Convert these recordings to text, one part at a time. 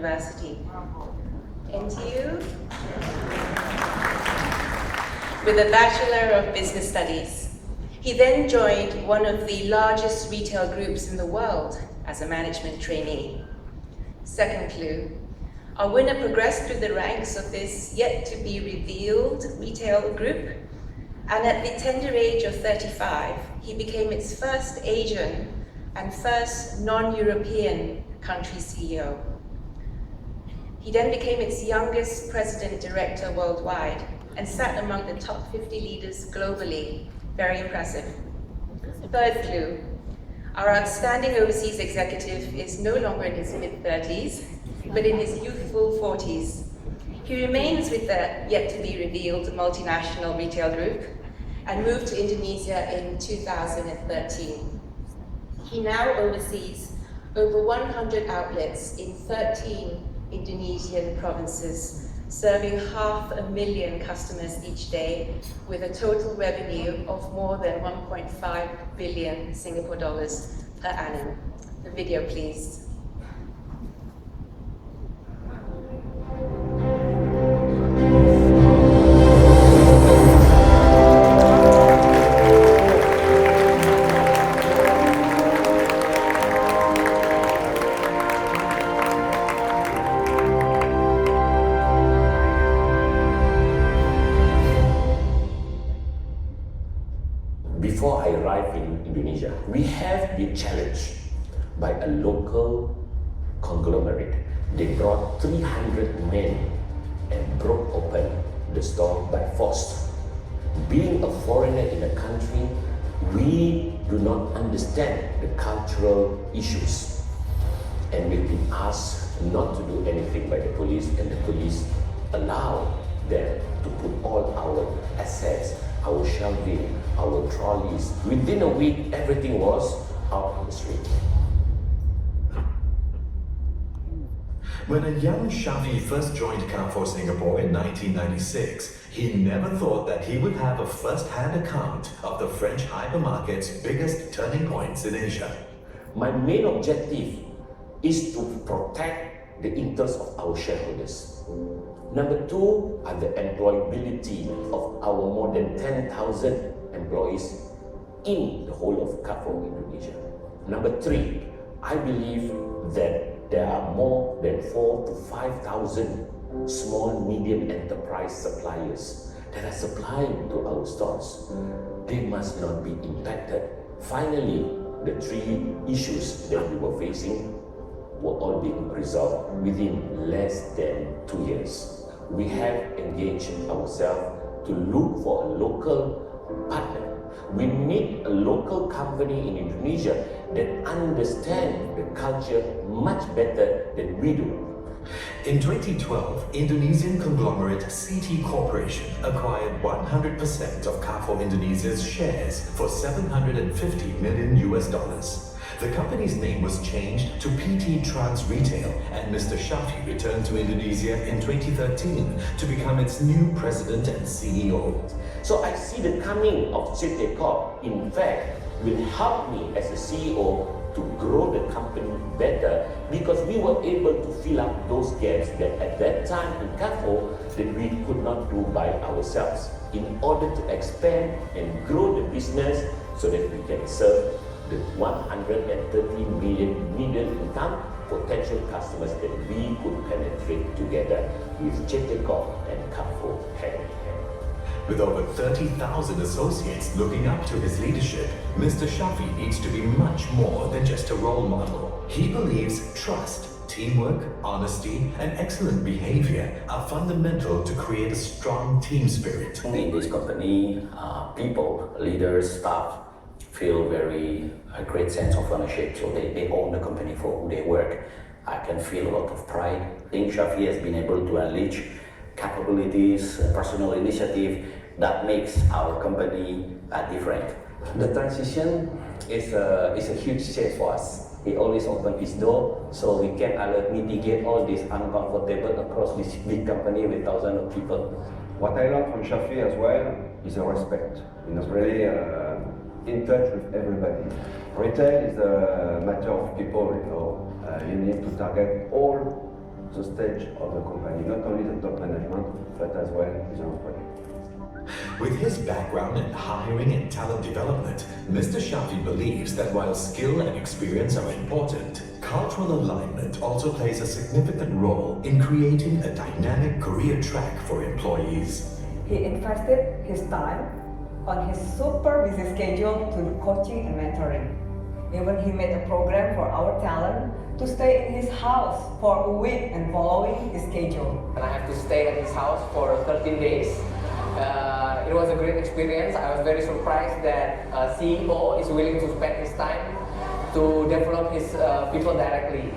University. NTU? With a Bachelor of Business Studies. He then joined one of the largest retail groups in the world as a management trainee. Second clue, our winner progressed through the ranks of this yet-to-be-revealed retail group, and at the tender age of 35, he became its first Asian and first non-European country CEO. He then became its youngest president director worldwide and sat among the top 50 leaders globally. Very impressive. Third clue, our outstanding overseas executive is no longer in his mid-30s, but in his youthful 40s. He remains with the yet-to-be-revealed multinational retail group and moved to Indonesia in 2013. He now oversees over 100 outlets in 13 Indonesian provinces, serving 500,000 customers each day with a total revenue of more than 1.5 billion Singapore dollars per annum. The video, please. Before I arrived in Indonesia, we have been challenged by a local conglomerate. They brought 300 men and broke open the store by force. Being a foreigner in a country, we do not understand the cultural issues. And we've been asked not to do anything by the police, and the police allow them to put all our assets, our shelving, our trolleys. Within a week, everything was out on the street. When a young Shafie first joined Carrefour Singapore in 1996, he never thought that he would have a first-hand account of the French hypermarket's biggest turning points in Asia. My main objective is to protect the interests of our shareholders. Number two are the employability of our more than 10,000 employees in the whole of Carrefour Indonesia. Number three, I believe that there are more than 4,000 to 5,000 small, medium enterprise suppliers that are supplying to our stores. They must not be impacted. Finally, the three issues that we were facing were all being resolved within less than 2 years. We have engaged ourselves to look for a local partner. We need a local company in Indonesia that understands the culture much better than we do. In 2012, Indonesian conglomerate CT Corporation acquired 100% of Carrefour Indonesia's shares for $750 million. The company's name was changed to PT Trans Retail, and Mr. Shafie returned to Indonesia in 2013 to become its new president and CEO. So I see the coming of CT Corp, in fact, will help me as a CEO to grow the company better, because we were able to fill up those gaps that at that time in Carrefour that we could not do by ourselves, in order to expand and grow the business so that we can serve the 130 million middle income potential customers that we could penetrate together with CT Corp and Carrefour hand in hand. With over 30,000 associates looking up to his leadership, Mr. Shafie needs to be much more than just a role model. He believes trust, teamwork, honesty, and excellent behavior are fundamental to create a strong team spirit. In this company, people, leaders, staff feel a great sense of ownership, so they own the company for who they work. I can feel a lot of pride. I think Shafie has been able to unleash capabilities, personal initiative that makes our company different. The transition is a huge change for us. He always opened his door so we can mitigate all this uncomfortable across this big company with thousands of people. What I learned from Shafie as well is a respect. Really in touch with everybody. Retail is a matter of people, you need to target all the stage of the company, not only the top management, but as well the employees. With his background in hiring and talent development, Mr. Shafie believes that while skill and experience are important, cultural alignment also plays a significant role in creating a dynamic career track for employees. He invested his time on his super busy schedule to coaching and mentoring. Even he made a program for our talent to stay in his house for a week and following his schedule. And I have to stay at his house for 13 days. It was a great experience. I was very surprised that CEO is willing to spend his time to develop his people directly.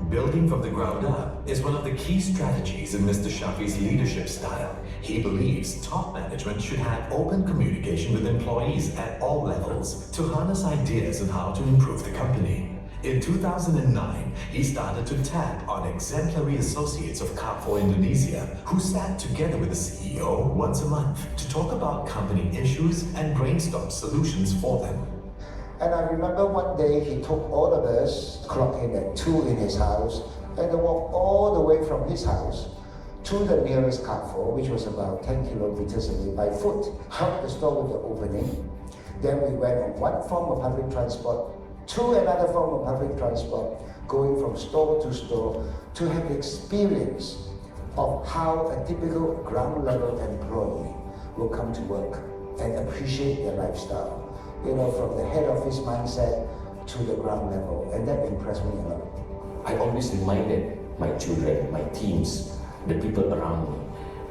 Building from the ground up is one of the key strategies in Mr. Shafie's leadership style. He believes top management should have open communication with employees at all levels to harness ideas on how to improve the company. In 2009, he started to tap on exemplary associates of Carlton Indonesia who sat together with the CEO once a month to talk about company issues and brainstorm solutions for them. And I remember one day he took all of us, clocked in at 2 in his house, and walked all the way from his house to the nearest Carrefour, which was about 10 kilometers away by foot, helped the store with the opening. Then we went on one form of public transport to another form of public transport, going from store to have the experience of how a typical ground level employee will come to work and appreciate their lifestyle. You know, from the head office mindset to the ground level, and that impressed me a lot. I always reminded my children, my teams, the people around me,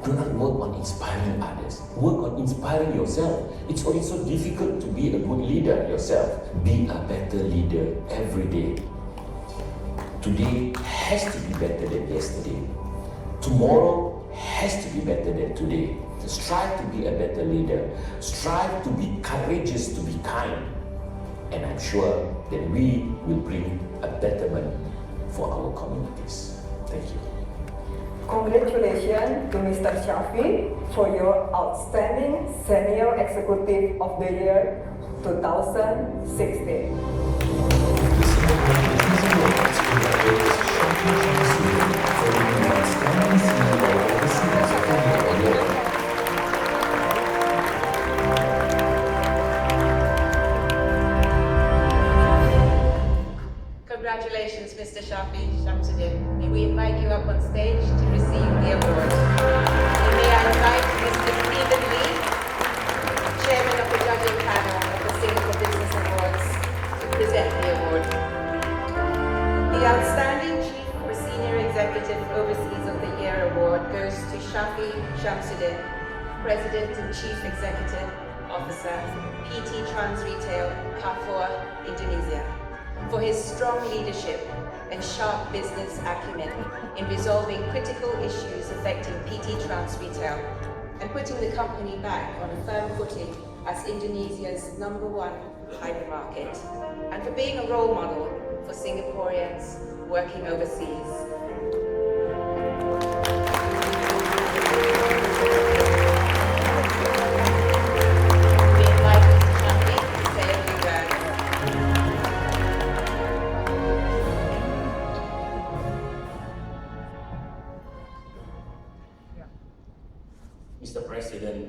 do not work on inspiring others. Work on inspiring yourself. It's always so difficult to be a good leader yourself. Be a better leader every day. Today has to be better than yesterday. Tomorrow has to be better than today. Strive to be a better leader. Strive to be courageous, to be kind. And I'm sure that we will bring a betterment for our communities. Thank you. Congratulations to Mr. Shafie for your outstanding Senior Executive of the Year 2016. The Shafie Shamsuddin for the outstanding CEO of the Senior Executive of the Year. Congratulations, Mr. Shafie Shamsuddin. May we invite you up on stage to receive the award. And may I invite Mr. Stephen Lee, Chairman of the Judging Panel of the Singapore Business Awards, to present the award. The Outstanding Chief or Senior Executive Overseas of the Year Award goes to Shafie Shamsuddin, President and Chief Executive Officer, PT Trans Retail, Carrefour, Indonesia, for his strong leadership and sharp business acumen in resolving critical issues affecting PT Trans Retail and putting the company back on a firm footing as Indonesia's #1 hypermarket, and for being a role model for Singaporeans working overseas. We invite Mr. Shafie to say a few words. Mr. President,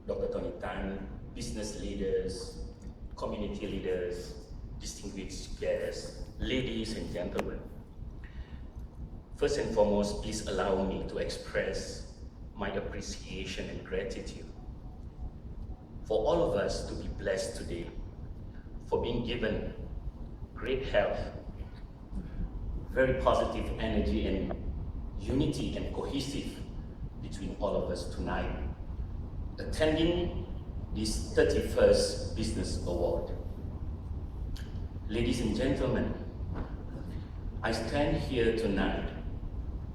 Dr. Tony Tan, business leaders, community leaders, distinguished guests, ladies and gentlemen. First and foremost, please allow me to express my appreciation and gratitude for all of us to be blessed today, for being given great health, very positive energy and unity and cohesive between all of us tonight, attending this 31st Business Award. Ladies and gentlemen, I stand here tonight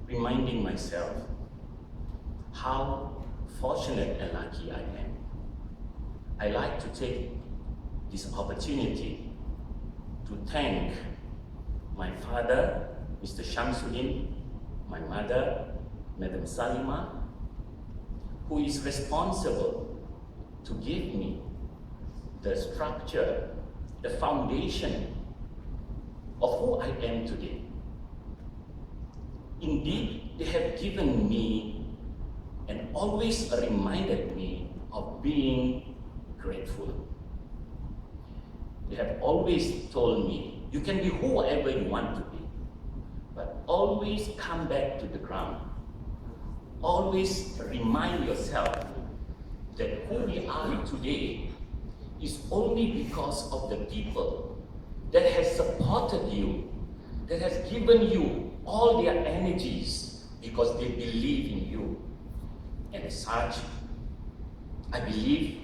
reminding myself how fortunate and lucky I am. I like to take this opportunity to thank my father, Mr. Shamsuddin, my mother, Madam Salima, who is responsible to give me the structure, the foundation of who I am today. Indeed, they have given me and always reminded me of being grateful. They have always told me, you can be whoever you want to be, but always come back to the ground. Always remind yourself that who we are today is only because of the people that has supported you, that has given you all their energies because they believe in you. And as such, I believe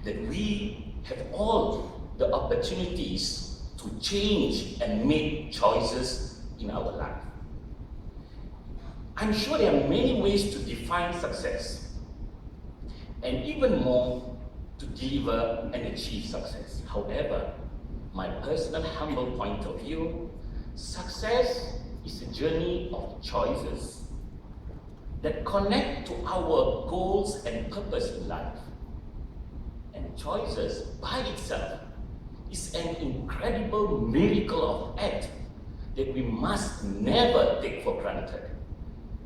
that we have all the opportunities to change and make choices in our life. I'm sure there are many ways to define success, and even more to deliver and achieve success. However, my personal humble point of view, success is a journey of choices that connect to our goals and purpose in life. And choices by itself is an incredible miracle of act that we must never take for granted.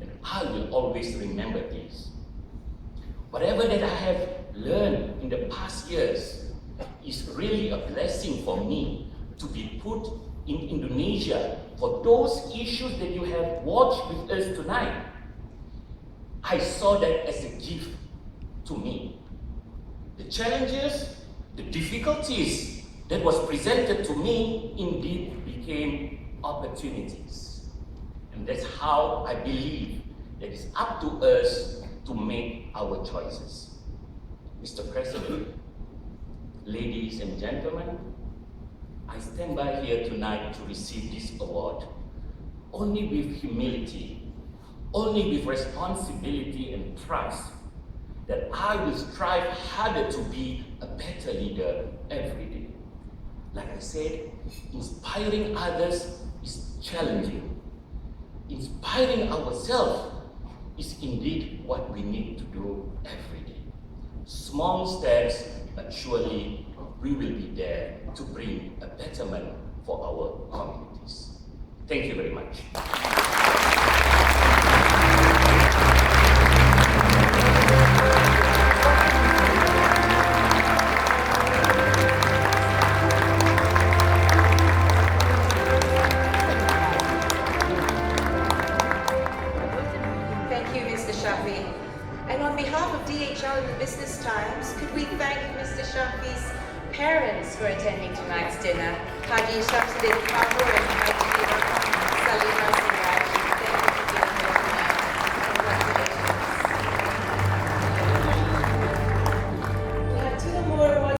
And I will always remember this. Whatever that I have learned in the past years is really a blessing for me to be put in Indonesia for those issues that you have watched with us tonight. I saw that as a gift to me. The challenges, the difficulties that was presented to me indeed became opportunities. And that's how I believe that it's up to us to make our choices. Mr. President, ladies and gentlemen, I stand by here tonight to receive this award only with humility, only with responsibility and trust that I will strive harder to be a better leader every day. Like I said, inspiring others is challenging. Inspiring ourselves is indeed what we need to do every day. Small steps, but surely we will be there to bring a betterment for our communities. Thank you very much. Thank you, Mr. Shafie. And on behalf of DHL and the Business Times, could we thank Mr. Shafie's parents for attending tonight's dinner, Haji Shamsuddin Carlton and